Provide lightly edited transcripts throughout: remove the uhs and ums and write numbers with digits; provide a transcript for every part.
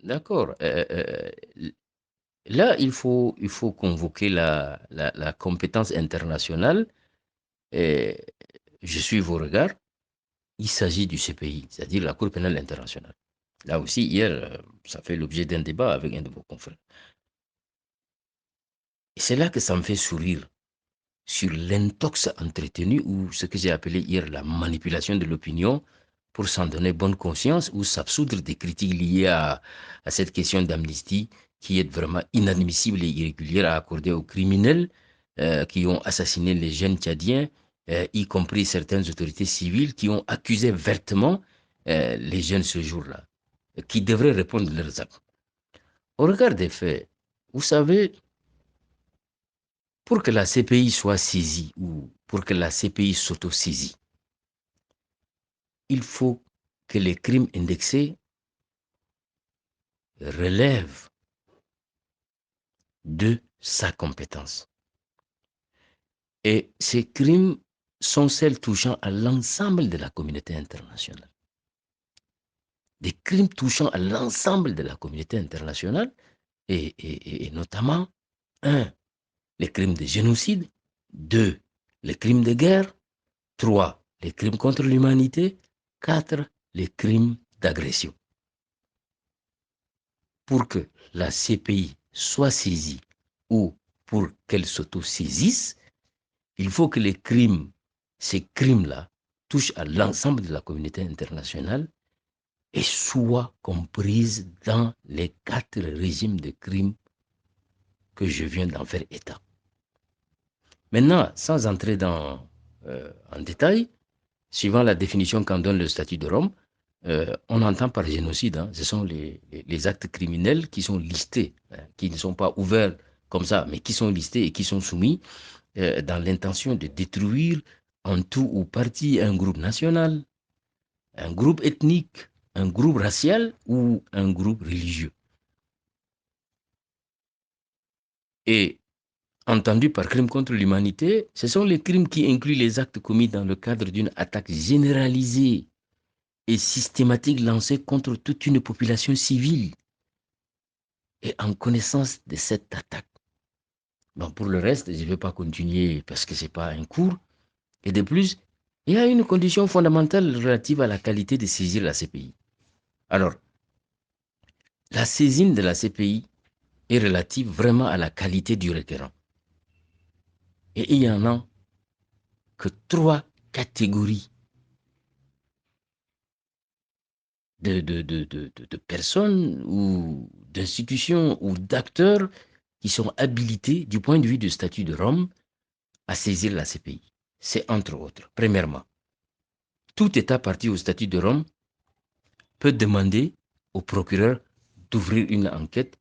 d'accord. Là, il faut convoquer la compétence internationale. Et je suis vos regards. Il s'agit du CPI, c'est-à-dire la Cour pénale internationale. Là aussi, hier, ça fait l'objet d'un débat avec un de vos confrères. Et c'est là que ça me fait sourire sur l'intox entretenu ou ce que j'ai appelé hier la manipulation de l'opinion pour s'en donner bonne conscience ou s'absoudre des critiques liées à cette question d'amnistie qui est vraiment inadmissible et irrégulière à accorder aux criminels qui ont assassiné les jeunes Tchadiens, y compris certaines autorités civiles qui ont accusé vertement les jeunes ce jour-là, qui devraient répondre de leurs actes. Au regard des faits, vous savez, pour que la CPI soit saisie ou pour que la CPI s'auto-saisie, il faut que les crimes indexés relèvent de sa compétence. Et ces crimes sont celles touchant à l'ensemble de la communauté internationale. Des crimes touchant à l'ensemble de la communauté internationale et notamment, un, les crimes de génocide, deux, les crimes de guerre, trois, les crimes contre l'humanité, quatre, les crimes d'agression. Pour que la CPI soit saisie ou pour qu'elle s'auto-saisisse, il faut que ces crimes-là, touchent à l'ensemble de la communauté internationale et soient comprises dans les quatre régimes de crimes que je viens d'en faire état. Maintenant, sans entrer en détail, suivant la définition qu'en donne le statut de Rome, on entend par génocide, ce sont les actes criminels qui sont listés, qui ne sont pas ouverts comme ça, mais qui sont listés et qui sont soumis dans l'intention de détruire en tout ou partie un groupe national, un groupe ethnique, un groupe racial ou un groupe religieux. Et entendu par crime contre l'humanité, ce sont les crimes qui incluent les actes commis dans le cadre d'une attaque généralisée et systématique lancée contre toute une population civile et en connaissance de cette attaque. Bon, pour le reste, je ne vais pas continuer parce que ce n'est pas un cours. Et de plus, il y a une condition fondamentale relative à la qualité de saisir la CPI. Alors, la saisine de la CPI est relative vraiment à la qualité du requérant. Et il y en a que trois catégories de personnes ou d'institutions ou d'acteurs qui sont habilités du point de vue du statut de Rome à saisir la CPI. C'est entre autres, premièrement, tout État parti au statut de Rome peut demander au procureur d'ouvrir une enquête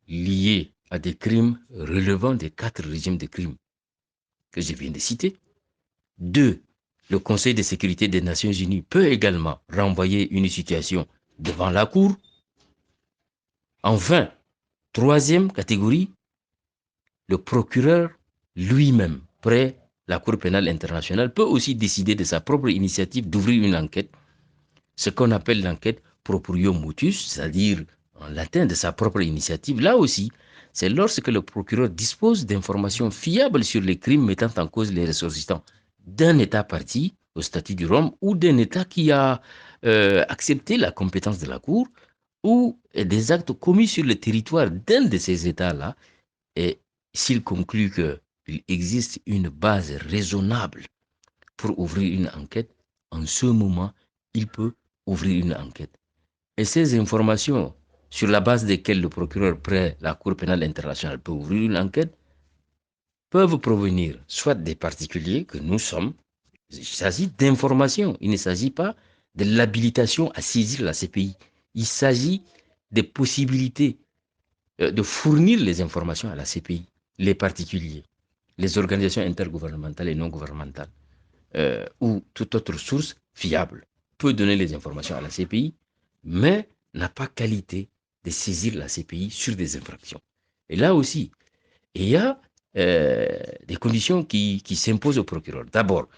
liée à des crimes relevant des quatre régimes de crimes que je viens de citer. Deux, le Conseil de sécurité des Nations Unies peut également renvoyer une situation devant la Cour. Enfin, troisième catégorie, le procureur lui-même, près la Cour pénale internationale, peut aussi décider de sa propre initiative d'ouvrir une enquête, ce qu'on appelle l'enquête proprium motus, c'est-à-dire en latin de sa propre initiative. Là aussi, c'est lorsque le procureur dispose d'informations fiables sur les crimes mettant en cause les ressortissants d'un État parti au statut du Rome ou d'un État qui a accepté la compétence de la Cour ou des actes commis sur le territoire d'un de ces États-là, et s'il conclut qu'il existe une base raisonnable pour ouvrir une enquête, en ce moment, il peut ouvrir une enquête. Et ces informations, sur la base desquelles le procureur près la Cour pénale internationale peut ouvrir une enquête, peuvent provenir soit des particuliers que nous sommes, il s'agit d'informations, il ne s'agit pas de l'habilitation à saisir la CPI, il s'agit des possibilités de fournir les informations à la CPI, les particuliers, les organisations intergouvernementales et non gouvernementales, ou toute autre source fiable peut donner les informations à la CPI, mais n'a pas qualité de saisir la CPI sur des infractions. Et là aussi, il y a des conditions qui s'imposent au procureur. D'abord,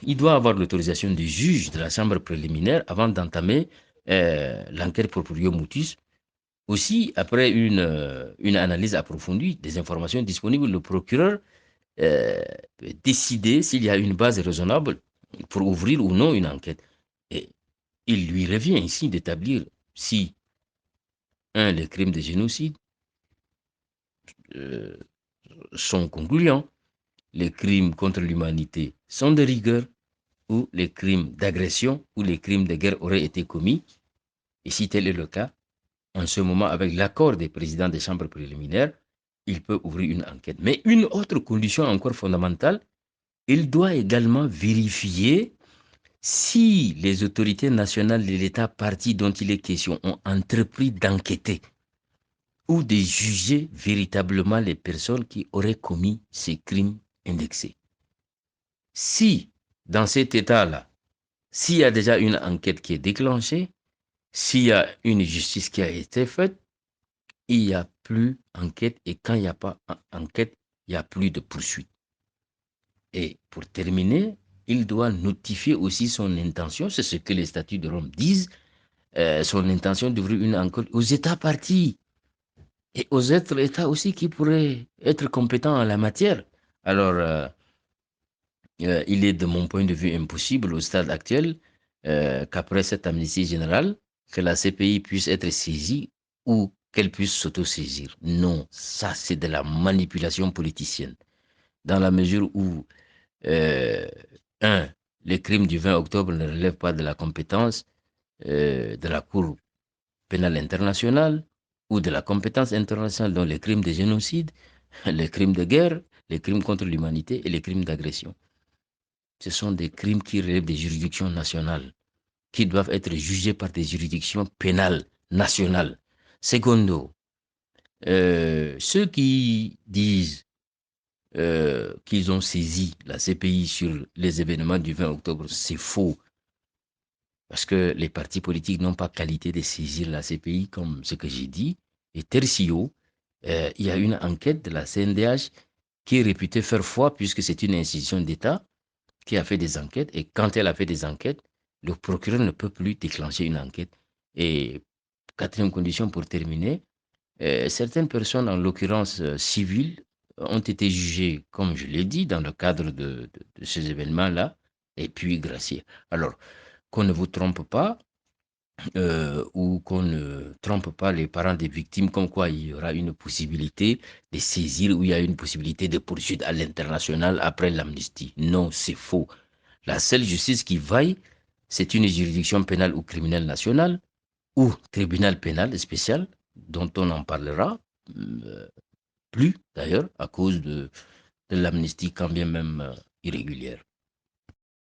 il doit avoir l'autorisation du juge de la chambre préliminaire avant d'entamer l'enquête proprio mutis. Aussi, après une analyse approfondie des informations disponibles, le procureur peut décider s'il y a une base raisonnable pour ouvrir ou non une enquête. Et il lui revient ici d'établir si, un, les crimes de génocide euh, sont concluants, les crimes contre l'humanité sont de rigueur, ou les crimes d'agression ou les crimes de guerre auraient été commis. Et si tel est le cas, en ce moment, avec l'accord des présidents des chambres préliminaires, il peut ouvrir une enquête. Mais une autre condition encore fondamentale, il doit également vérifier si les autorités nationales de l'État parti dont il est question ont entrepris d'enquêter ou de juger véritablement les personnes qui auraient commis ces crimes indexés. Si, dans cet état-là, s'il y a déjà une enquête qui est déclenchée, s'il y a une justice qui a été faite, il n'y a plus enquête, et quand il n'y a pas enquête, il n'y a plus de poursuite. Et pour terminer, il doit notifier aussi son intention, c'est ce que les statuts de Rome disent, son intention d'ouvrir une enquête aux États partis et aux autres États aussi qui pourraient être compétents en la matière. Alors, il est de mon point de vue impossible au stade actuel qu'après cette amnistie générale, que la CPI puisse être saisie ou qu'elle puisse s'auto-saisir. Non, ça c'est de la manipulation politicienne. Dans la mesure où, euh, un, les crimes du 20 octobre ne relèvent pas de la compétence de la Cour pénale internationale ou de la compétence internationale dans les crimes de génocide, les crimes de guerre, les crimes contre l'humanité et les crimes d'agression. Ce sont des crimes qui relèvent des juridictions nationales, qui doivent être jugés par des juridictions pénales nationales. Secondo, ceux qui disent qu'ils ont saisi la CPI sur les événements du 20 octobre, c'est faux. Parce que les partis politiques n'ont pas qualité de saisir la CPI, comme ce que j'ai dit. Et tertio, il y a une enquête de la CNDH qui est réputée faire foi, puisque c'est une institution d'État qui a fait des enquêtes. Et quand elle a fait des enquêtes, le procureur ne peut plus déclencher une enquête. Et quatrième condition pour terminer, certaines personnes, en l'occurrence civiles, ont été jugées, comme je l'ai dit, dans le cadre de ces événements-là, et puis graciées. Alors, qu'on ne vous trompe pas, ou qu'on ne trompe pas les parents des victimes, comme quoi il y aura une possibilité de saisir, ou il y a une possibilité de poursuite à l'international après l'amnistie. Non, c'est faux. La seule justice qui vaille, c'est une juridiction pénale ou criminelle nationale, ou tribunal pénal spécial, dont on en parlera euh, plus d'ailleurs, à cause de l'amnistie quand bien même irrégulière.